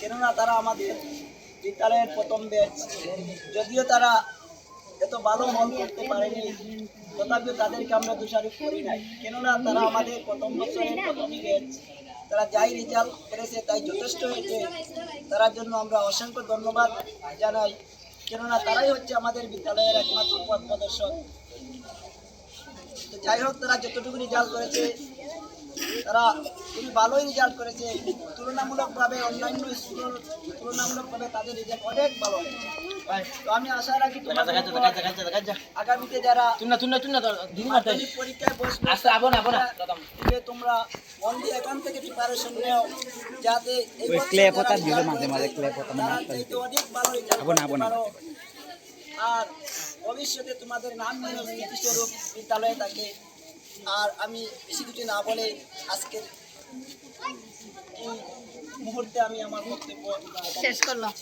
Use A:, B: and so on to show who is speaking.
A: কেননা তারা আমাদের বিদ্যালয়ের প্রথম ব্যাচ। যদিও তারা এত ভালো মন করতে পারেনি, তথাপিও তাদেরকে আমরা দোষারোপ করি নাই, কেননা তারা আমাদের প্রথম বছরের প্রথমই ব্যাচ। তারা যাই রেজাল্ট করেছে তাই যথেষ্ট হয়েছে, তার জন্য আমরা অসংখ্য ধন্যবাদ জানাই, কেননা তারাই হচ্ছে আমাদের বিদ্যালয়ের একমাত্র পথ প্রদর্শক। তো যাই হোক, তারা যতটুকু রেজাল্ট করেছে তারা খুবই ভালোই রেজাল্ট করেছে। তুলনামূলকভাবে অন্যান্য স্কুলের তুলনামূলকভাবে তাদের রেজাল্ট অনেক ভালো হয়েছে। তো আমি আশা রাখি আগামীতে যারা মাধ্যমিক পরীক্ষায় বসবে দিলে তোমরা মন দিয়ে এখান থেকে প্রিপারেশন নেও, যাতে এই অনেক ভালো রেজাল্ট করতে পারো আর ভবিষ্যতে তোমাদের নাম যেন স্মৃতিস্বরূপ বিদ্যালয়ে থাকে। আর আমি বেশি কিছু না বলে আজকের এই মুহূর্তে আমি আমার বক্তব্য
B: শেষ করলাম।